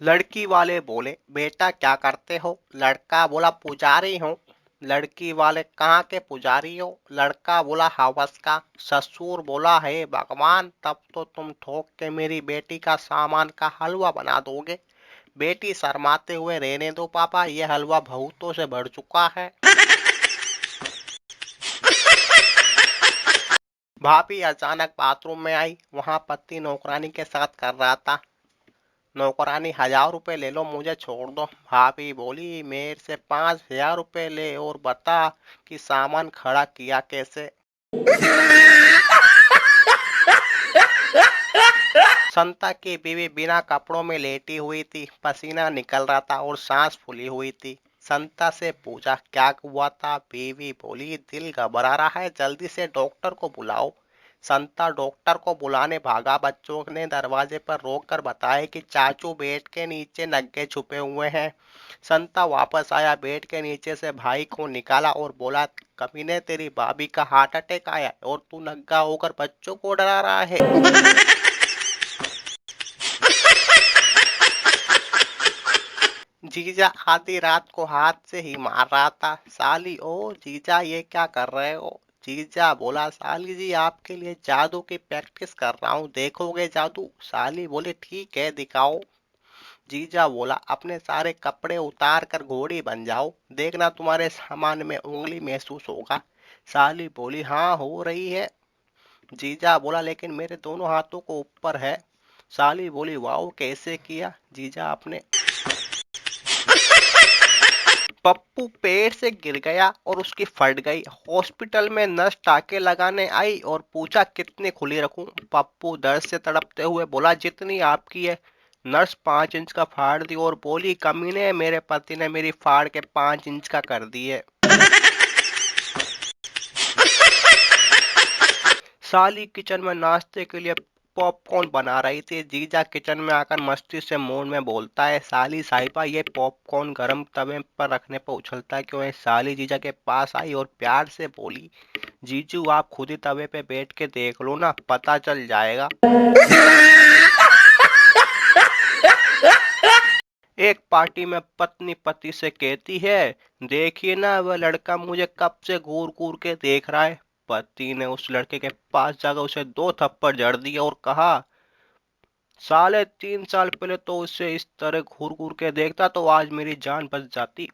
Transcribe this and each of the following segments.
लड़की वाले बोले, बेटा क्या करते हो? लड़का बोला, पुजारी हूँ। लड़की वाले, कहाँ के पुजारी हो? लड़का बोला, हवस का। ससुर बोला, हे भगवान, तब तो तुम ठोक के मेरी बेटी का सामान का हलवा बना दोगे। बेटी शर्माते हुए, रहने दो पापा, ये हलवा भूतों से भर चुका है। भाभी अचानक बाथरूम में आई। वहां पति नौकरानी के साथ कर रहा था। नौकरानी, 1000 रुपए ले लो, मुझे छोड़ दो। भाभी बोली, मेरे से 5000 रुपए ले और बता कि सामान खड़ा किया कैसे। संता की बीवी बिना कपड़ों में लेटी हुई थी। पसीना निकल रहा था और सांस फूली हुई थी। संता से पूछा, क्या हुआ था? बीवी बोली, दिल घबरा रहा है, जल्दी से डॉक्टर को बुलाओ। संता डॉक्टर को बुलाने भागा। बच्चों ने दरवाजे पर रोककर बताया कि चाचू बेड के नीचे नग्गे छुपे हुए हैं। संता वापस आया, बेड के नीचे से भाई को निकाला और बोला, कमीने, तेरी भाभी का हार्ट अटैक आया और तू नंगा होकर बच्चों को डरा रहा है। जीजा आधी रात को हाथ से ही मार रहा था। साली, ओ जीजा, ये क्या कर रहे हो? जीजा बोला, साली जी, आपके लिए जादू की प्रैक्टिस कर रहा हूँ, देखोगे जादू? साली बोले, ठीक है, दिखाओ। जीजा बोला, अपने सारे कपड़े उतार कर घोड़ी बन जाओ, देखना तुम्हारे सामान में उंगली महसूस होगा। साली बोली, हाँ, हो रही है। जीजा बोला, लेकिन मेरे दोनों हाथों को ऊपर है। साली बोली, वाओ, कैसे किया? जीजा, अपने। पप्पू पेड़ से गिर गया और उसकी फट गई। हॉस्पिटल में नर्स टाके लगाने आई और पूछा, कितनी खुली रखूं? पप्पू दर्द से तड़पते हुए बोला, जितनी आपकी है। नर्स 5 इंच का फाड़ दी और बोली, कमीने, मेरे पति ने मेरी फाड़ के 5 इंच का कर दी है। साली किचन में नाश्ते के लिए पॉपकॉर्न बना रही थी। जीजा किचन में आकर मस्ती से मूड में बोलता है, साली साहिबा, ये पॉपकॉर्न गरम तवे पर रखने पर उछलता क्यों है? साली जीजा के पास आई और प्यार से बोली, जीजू, आप खुद ही तवे पे बैठ के देख लो ना, पता चल जाएगा। एक पार्टी में पत्नी पति से कहती है, देखिए ना, वह लड़का मुझे कब से घूर घूर के देख रहा है। पति ने उस लड़के के पास जाकर उसे 2 थप्पड़ जड़ दिए और कहा, साले, 3 साल पहले तो उसे इस तरह घूर घूर के देखता तो आज मेरी जान बच जाती।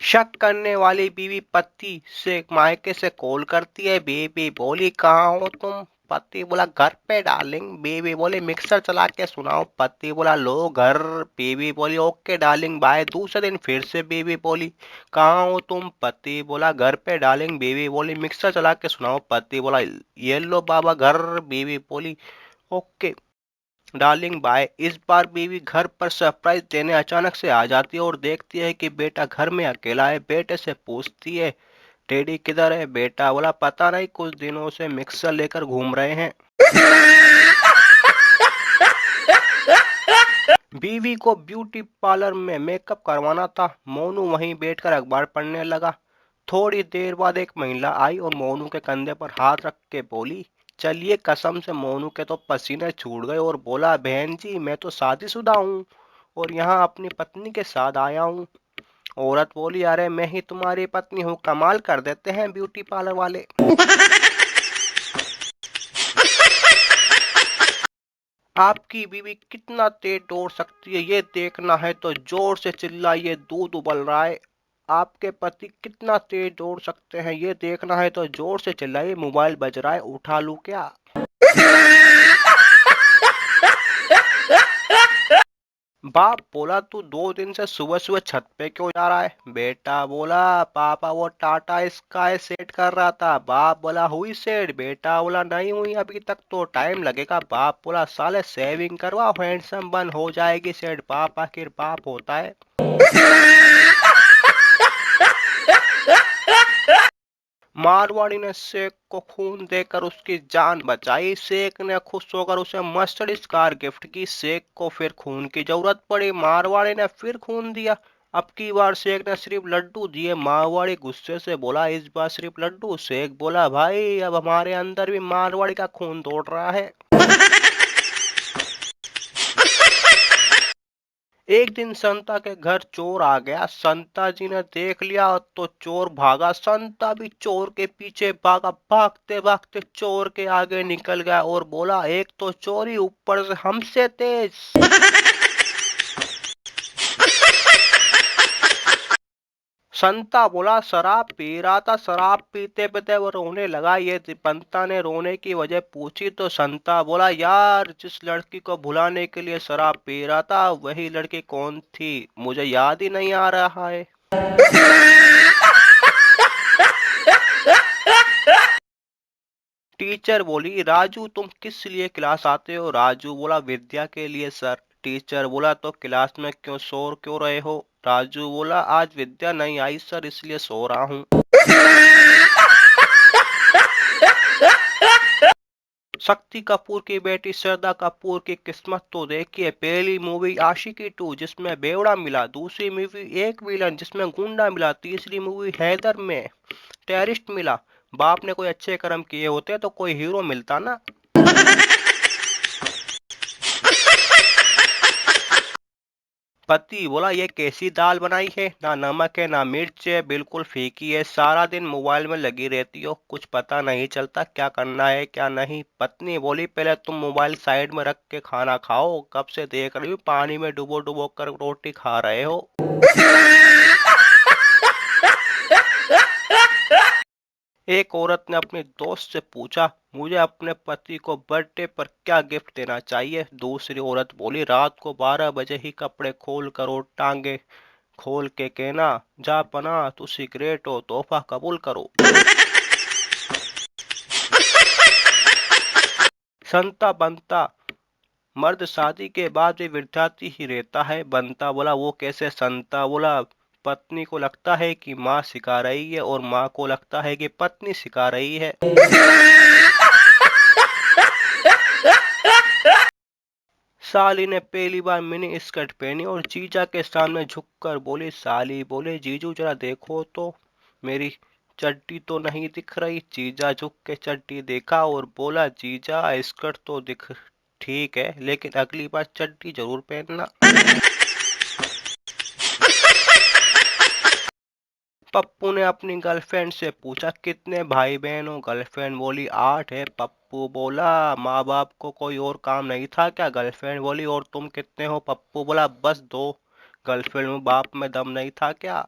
शक करने वाली बीवी पति से मायके से कॉल करती है। बीवी बोली, कहाँ हो तुम? पति बोला, घर पे डार्लिंग। बीवी बोली, मिक्सर चला के सुनाओ। पति बोला, लो घर। बीवी बोली, ओके डार्लिंग, बाय। दूसरे दिन फिर से बीवी बोली, कहाँ हो तुम? पति बोला, घर पे डार्लिंग। बीवी बोली, मिक्सर चला के सुनाओ। पति बोला, ये लो बाबा घर। बीवी बोली, ओके डार्लिंग, बाय। इस बार बीवी घर पर सरप्राइज देने अचानक से आ जाती है और देखती है कि बेटा घर में अकेला है। बेटे से पूछती है, डैडी किधर है? बेटा बोला, पता नहीं, कुछ दिनों से मिक्सर लेकर घूम रहे हैं। बीवी को ब्यूटी पार्लर में मेकअप करवाना था। मोनू वहीं बैठकर अखबार पढ़ने लगा। थोड़ी देर बाद एक महिला आई और मोनू के कंधे पर हाथ रख के बोली, चलिए। कसम से मोनू के तो पसीने छूट गए और बोला, बहन जी, मैं तो शादीशुदा हूँ और यहाँ अपनी पत्नी के साथ आया हूँ। औरत बोली, अरे मैं ही तुम्हारी पत्नी हूँ, कमाल कर देते हैं ब्यूटी पार्लर वाले। आपकी बीवी कितना तेज दौड़ सकती है, ये देखना है तो जोर से चिल्लाइए, दूध उबल रहा है। आपके पति कितना तेज दौड़ सकते हैं, ये देखना है तो जोर से चिल्लाइए, मोबाइल बज रहा है, उठा लूं क्या? बाप बोला, तू 2 दिन से सुबह सुबह छत पे क्यों जा रहा है? बेटा बोला, पापा वो टाटा स्काई सेट कर रहा था। बाप बोला, हुई सेट? बेटा बोला, नहीं हुई अभी तक, तो टाइम लगेगा। बाप बोला, साले सेविंग करवा, हैंडसम बन हो जाएगी सेट। बाप आखिर बाप होता है। मारवाड़ी ने शेख को खून देकर उसकी जान बचाई। शेख ने खुश होकर उसे मर्सिडीज कार गिफ्ट की। शेख को फिर खून की जरूरत पड़ी। मारवाड़ी ने फिर खून दिया। अब की बार शेख ने सिर्फ लड्डू दिए। मारवाड़ी गुस्से से बोला, इस बार सिर्फ लड्डू? शेख बोला, भाई, अब हमारे अंदर भी मारवाड़ी का खून दौड़ रहा है। एक दिन संता के घर चोर आ गया। संता जी ने देख लिया तो चोर भागा। संता भी चोर के पीछे भागा। भागते भागते चोर के आगे निकल गया और बोला, एक तो चोरी ऊपर से हमसे तेज। संता बोला, शराब पी रहा था। शराब पीते पीते वो रोने लगा। ये पंता ने रोने की वजह पूछी तो संता बोला, यार जिस लड़की को भुलाने के लिए शराब पी रहा था वही लड़की कौन थी मुझे याद ही नहीं आ रहा है। टीचर बोली, राजू तुम किस लिए क्लास आते हो? राजू बोला, विद्या के लिए सर। टीचर बोला, तो क्लास में क्यों सो क्यों रहे हो? राजू बोला, आज विद्या नहीं आई सर इसलिए सो रहा हूँ। शक्ति कपूर की बेटी श्रद्धा कपूर की किस्मत तो देखिए। पहली मूवी आशिकी 2 जिसमें बेवड़ा मिला। दूसरी मूवी एक विलन जिसमें गुंडा मिला। तीसरी मूवी हैदर में टेररिस्ट मिला। बाप ने कोई अच्छे कर्म किए होते तो कोई हीरो मिलता ना। पति बोला, ये कैसी दाल बनाई है? ना नमक है ना मिर्च है, बिल्कुल फीकी है। सारा दिन मोबाइल में लगी रहती हो, कुछ पता नहीं चलता क्या करना है क्या नहीं। पत्नी बोली, पहले तुम मोबाइल साइड में रख के खाना खाओ। कब से देख रही हूँ पानी में डुबो डुबो कर रोटी खा रहे हो। एक औरत ने अपने दोस्त से पूछा, मुझे अपने पति को बर्थडे पर क्या गिफ्ट देना चाहिए? दूसरी औरत बोली, रात को 12 बजे ही कपड़े खोल कर और टांगे खोल के कहना, जा पना तू सिगरेट हो तोहफा कबूल करो। संता बनता मर्द शादी के बाद भी विद्यार्थी ही रहता है। बनता बोला, वो कैसे? संता बोला, पत्नी को लगता है कि माँ सिखा रही है और माँ को लगता है कि पत्नी सिखा रही है। साली ने पहली बार मिनी स्कर्ट पहनी और जीजा के सामने झुककर बोली। साली बोले, जीजू जरा देखो तो मेरी चड्डी तो नहीं दिख रही। जीजा झुक के चड्डी देखा और बोला, जीजा स्कर्ट तो दिख ठीक है लेकिन अगली बार चड्डी जरूर पहनना। पप्पू ने अपनी गर्लफ्रेंड से पूछा, कितने भाई बहन हो? गर्लफ्रेंड बोली, 8 है। पप्पू बोला, माँ बाप को कोई और काम नहीं था क्या? गर्लफ्रेंड बोली, और तुम कितने हो? पप्पू बोला, बस 2। गर्लफ्रेंड में बाप में दम नहीं था क्या?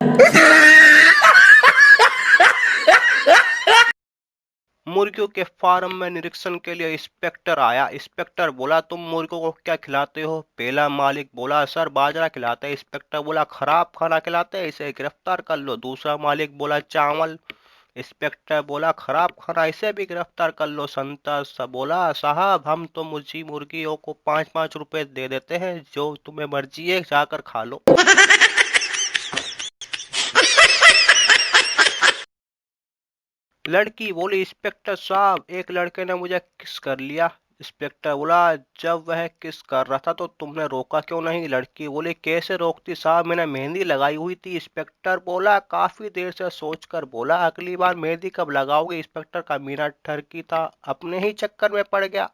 मुर्गियों के फार्म में निरीक्षण के लिए इंस्पेक्टर आया। इंस्पेक्टर बोला, तुम मुर्गियों को क्या खिलाते हो? पहला मालिक बोला, सर बाजरा खिलाते हैं। इंस्पेक्टर बोला, खराब खाना खिलाते हैं, इसे गिरफ्तार कर लो। दूसरा मालिक बोला, चावल। इंस्पेक्टर बोला, खराब खाना, इसे भी गिरफ्तार कर लो। संता सा बोला, साहब हम तो मुर्गियों को 5-5 रुपए दे देते हैं, जो तुम्हें मर्जी है जाकर खा लो। लड़की बोली, इंस्पेक्टर साहब एक लड़के ने मुझे किस कर लिया। इंस्पेक्टर बोला, जब वह किस कर रहा था तो तुमने रोका क्यों नहीं? लड़की बोली, कैसे रोकती साहब, मैंने मेहंदी लगाई हुई थी। इंस्पेक्टर बोला, काफी देर से सोचकर बोला, अगली बार मेहंदी कब लगाओगे? इंस्पेक्टर का मीना ठरकी था, अपने ही चक्कर में पड़ गया।